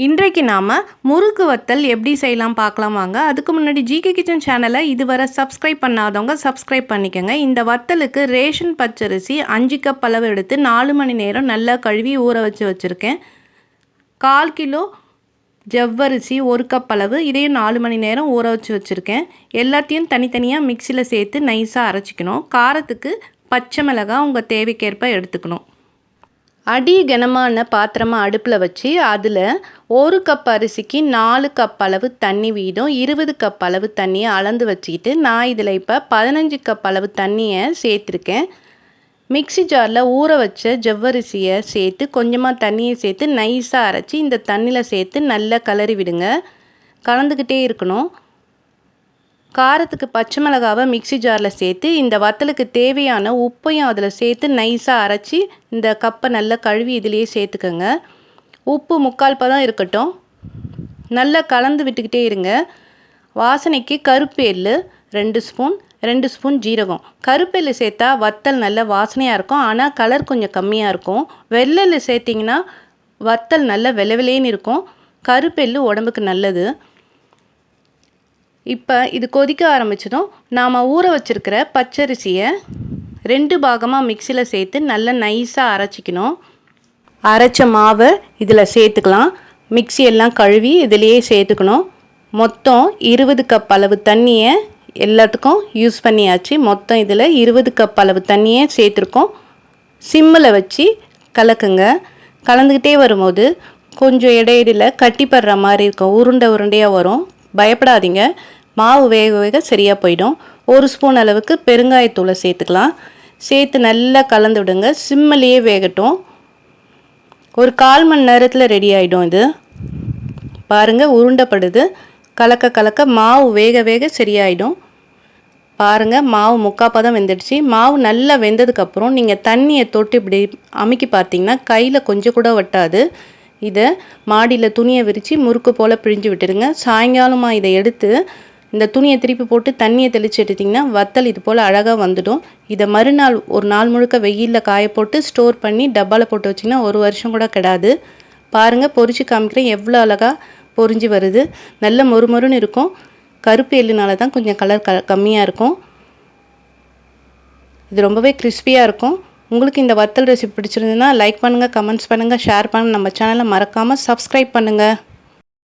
இன்றைக்கு நாம் முறுக்கு வத்தல் எப்படி செய்யலாம் பார்க்கலாம் வாங்க. அதுக்கு முன்னாடி ஜிகே கிச்சன் சேனலை இதுவரை சப்ஸ்கிரைப் பண்ணாதவங்க சப்ஸ்கிரைப் பண்ணிக்கோங்க. இந்த வத்தலுக்கு ரேஷன் பச்சரிசி 5 கப் அளவு எடுத்து 4 மணி நேரம் நல்லா கழுவி ஊற வச்சுருக்கேன். 1/4 கிலோ ஜவ்வரிசி 1 கப் அளவு, இதையும் 4 மணி நேரம் ஊற வச்சுருக்கேன். எல்லாத்தையும் தனித்தனியாக மிக்சியில் சேர்த்து நைஸாக அரைச்சிக்கணும். காரத்துக்கு பச்சை மிளகாய் உங்கள் தேவைக்கேற்ப எடுத்துக்கணும். அடி கனமான பாத்திரமாக அடுப்பில் வச்சு அதில் 1 கப் அரிசிக்கு 4 கப் அளவு தண்ணி வீதம் 20 கப் அளவு தண்ணியை அளந்து வச்சுக்கிட்டு நான் இதில் இப்போ 15 கப் அளவு தண்ணியை சேர்த்துருக்கேன். மிக்சி ஜாரில் ஊற வச்ச ஜவ்வரிசியை சேர்த்து கொஞ்சமாக தண்ணியை சேர்த்து நைஸாக அரைச்சி இந்த தண்ணியில் சேர்த்து நல்லா கிளறி விடுங்க. கலந்துக்கிட்டே இருக்கணும். காரத்துக்கு பச்சை மிளகாவை மிக்சி ஜாரில் சேர்த்து இந்த வத்தலுக்கு தேவையான உப்பையும் அதில் சேர்த்து நைஸாக அரைச்சி இந்த கப்பை நல்லா கழுவி இதிலேயே சேர்த்துக்கோங்க. உப்பு 3/4 பதம் இருக்கட்டும். நல்லா கலந்து விட்டுக்கிட்டே இருங்க. வாசனைக்கு கருப்பு எள்ளு 2 ஸ்பூன், 2 ஸ்பூன் ஜீரகம். கருப்பு எள்ளு சேர்த்தா வத்தல் நல்ல வாசனையாக இருக்கும், ஆனால் கலர் கொஞ்சம் கம்மியாக இருக்கும். வெள்ளெள்ளு சேர்த்திங்கன்னா வத்தல் நல்ல வெள்ளை இருக்கும். கருப்பு எள்ளு உடம்புக்கு நல்லது. இப்போ இது கொதிக்க ஆரம்பிச்சதும் நாம் ஊற வச்சுருக்கிற பச்சரிசியை 2 பாகமாக மிக்சியில் சேர்த்து நல்லா நைஸாக அரைச்சிக்கணும். அரைச்ச மாவை இதில் சேர்த்துக்கலாம். மிக்சி எல்லாம் கழுவி இதிலையே சேர்த்துக்கணும். மொத்தம் 20 கப் அளவு தண்ணியை எல்லாத்துக்கும் யூஸ் பண்ணியாச்சு. மொத்தம் இதில் 20 கப் அளவு தண்ணியை சேர்த்துருக்கோம். சிம்மில் வச்சு கலக்குங்க. கலந்துக்கிட்டே வரும்போது கொஞ்சம் இடையில கட்டிப்படுற மாதிரி இருக்கும், உருண்டையாக வரும். பயப்படாதீங்க, மாவு வேக வேக சரியாக போயிடும். 1 ஸ்பூன் அளவுக்கு பெருங்காயத்தூளை சேர்த்துக்கலாம். சேர்த்து நல்லா கலந்து விடுங்க. சிம்மிலேயே வேகட்டும். ஒரு 1/4 மணி நேரத்தில் ரெடி ஆகிடும். இது பாருங்கள், உருண்டைப்படுது. கலக்க கலக்க மாவு வேக வேக சரியாயிடும். பாருங்கள், மாவு 3/4 பதம் வெந்துடுச்சு. மாவு நல்லா வெந்ததுக்கப்புறம் நீங்கள் தண்ணியை தொட்டு இப்படி அமுக்கி பார்த்தீங்கன்னா கையில் கொஞ்சம் கூட வட்டாது. இதை மாடியில் துணியை விரித்து முறுக்கு போல் பிழிஞ்சு விட்டுருங்க. சாயங்காலமாக இதை எடுத்து இந்த துணியை திருப்பி போட்டு தண்ணியை தெளித்து எடுத்திங்கன்னா வத்தல் இது போல் அழகாக வந்துடும். இதை மறுநாள் ஒரு நாள் முழுக்க வெயிலில் காய போட்டு ஸ்டோர் பண்ணி டப்பாவில் போட்டு வச்சிங்கன்னா 1 வருஷம் கூட கிடாது. பாருங்கள், பொரிச்சு காமிக்கிறேன் எவ்வளோ அழகாக பொரிஞ்சு வருது. நல்ல மொறுமொறுன்னு இருக்கும். கருப்பு எள்ளுனால தான் கொஞ்சம் கலர் கம்மியாக இருக்கும். இது ரொம்பவே கிறிஸ்பியாக இருக்கும். உங்களுக்கு இந்த வத்தல் ரெசிபி பிடிச்சிருந்ததுன்னா லைக் பண்ணுங்கள், கமெண்ட்ஸ் பண்ணுங்கள், ஷேர் பண்ணுங்கள். நம்ம சேனலை மறக்காமல் சப்ஸ்கிரைப் பண்ணுங்கள்.